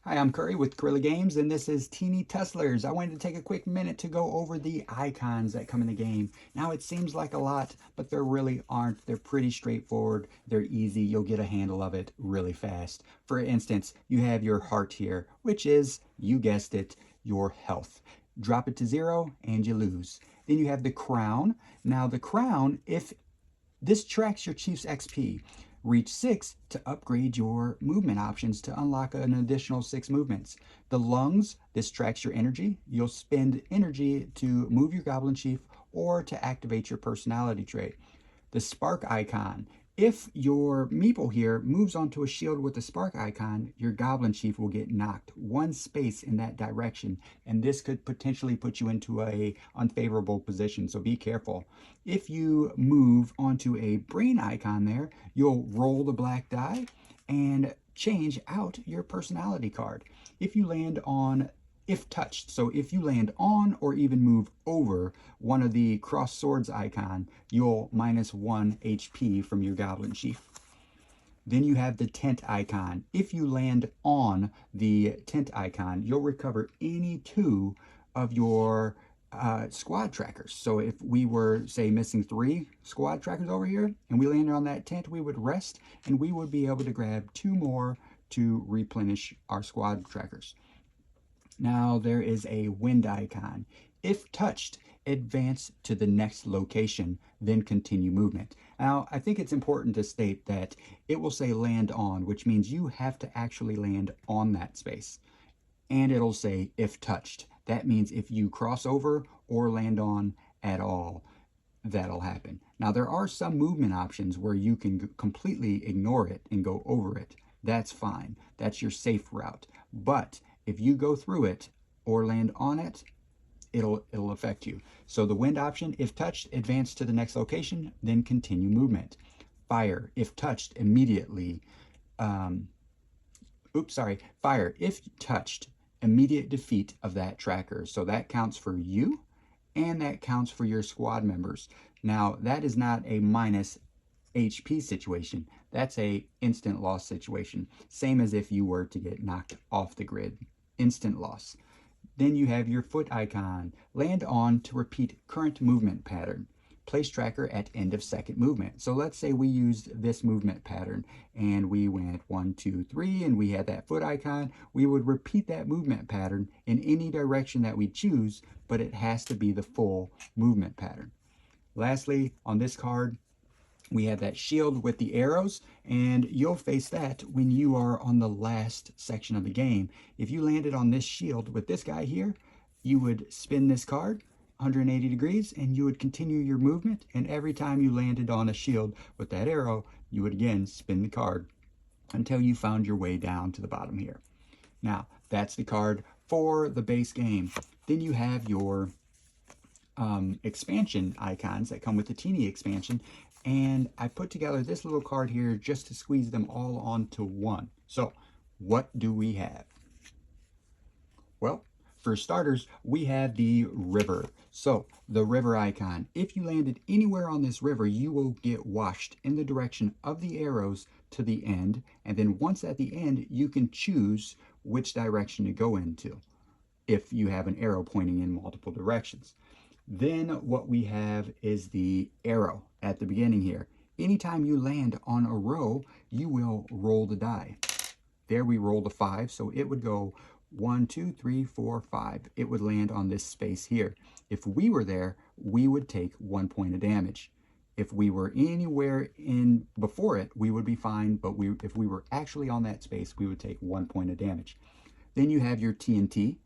Hi, I'm Curry with Gorilla Games, and this is Teeny Tusslers. I wanted to take a quick minute to go over the icons that come in the game. Now, it seems like a lot, but there really aren't. They're pretty straightforward. They're easy. You'll get a handle of it really fast. For instance, you have your heart here, which is, you guessed it, your health. Drop it to 0 and you lose. Then you have the crown. Now, the crown, if this tracks your Chief's XP. Reach 6 to upgrade your movement options to unlock an additional 6 movements. The lungs, this tracks your energy. You'll spend energy to move your Goblin Chief or to activate your personality trait. The spark icon. If your meeple here moves onto a shield with the spark icon, your Goblin Chief will get knocked one space in that direction, and this could potentially put you into a unfavorable position, so be careful. If you move onto a brain icon there, you'll roll the black die and change out your personality card. If you land on if touched. So if you land on or even move over one of the cross swords icon, you'll -1 HP from your Goblin Chief. Then you have the tent icon. If you land on the tent icon, you'll recover any 2 of your squad trackers. So if we were, say, missing 3 squad trackers over here, and we landed on that tent, we would rest, and we would be able to grab 2 more to replenish our squad trackers. Now there is a wind icon. If touched, advance to the next location, then continue movement. Now, I think it's important to state that it will say land on, which means you have to actually land on that space. And it'll say if touched. That means if you cross over or land on at all, that'll happen. Now, there are some movement options where you can completely ignore it and go over it. That's fine. That's your safe route. But if you go through it or land on it, it'll affect you. So the wind option, if touched, advance to the next location, then continue movement. Fire, if touched, immediately. Fire, if touched, immediate defeat of that tracker. So that counts for you, and that counts for your squad members. Now, that is not a minus HP situation. That's a instant loss situation. Same as if you were to get knocked off the grid. Instant loss. Then you have your foot icon. Land on to repeat current movement pattern. Place tracker at end of second movement. So let's say we used this movement pattern and we went 1, 2, 3 and we had that foot icon. We would repeat that movement pattern in any direction that we choose, but it has to be the full movement pattern. Lastly, on this card, we have that shield with the arrows, and you'll face that when you are on the last section of the game. If you landed on this shield with this guy here, you would spin this card 180 degrees and you would continue your movement, and every time you landed on a shield with that arrow, you would again spin the card until you found your way down to the bottom here. Now, that's the card for the base game. Then you have your expansion icons that come with the Teeny expansion, and I put together this little card here just to squeeze them all onto one. So what do we have? Well, for starters, we have the river. So the river icon, if you landed anywhere on this river, you will get washed in the direction of the arrows to the end, and then once at the end, you can choose which direction to go into if you have an arrow pointing in multiple directions. Then what we have is the arrow at the beginning here. Anytime you land on a row, you will roll the die. There we rolled a 5, so it would go 1, 2, 3, 4, 5. It would land on this space here. If we were there, we would take 1 point of damage. If we were anywhere in before it, we would be fine, but if we were actually on that space, we would take 1 point of damage. Then you have your TNT.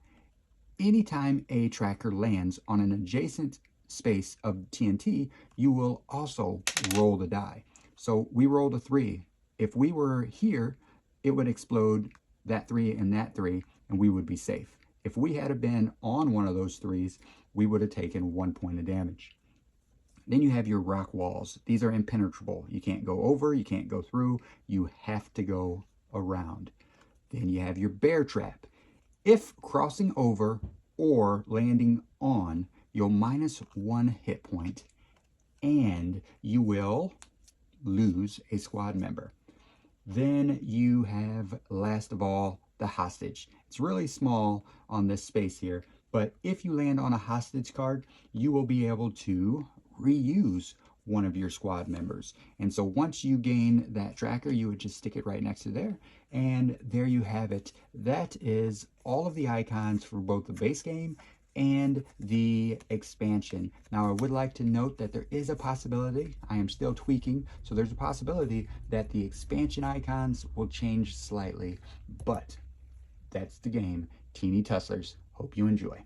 Anytime a tracker lands on an adjacent space of TNT, you will also roll the die. So we rolled a 3. If we were here, it would explode that 3 and that 3, and we would be safe. If we had been on one of those 3s, we would have taken 1 point of damage. Then you have your rock walls. These are impenetrable. You can't go over, you can't go through, you have to go around. Then you have your bear trap. If crossing over or landing on, you'll -1 hit point, and you will lose a squad member. Then you have, last of all, the hostage. It's really small on this space here, but if you land on a hostage card, you will be able to reuse one of your squad members. And so once you gain that tracker, you would just stick it right next to there, and there you have it. That is all of the icons for both the base game and the expansion. Now, I would like to note that there is a possibility, I am still tweaking, so there's a possibility that the expansion icons will change slightly, but that's the game. Teeny Tusslers. Hope you enjoy.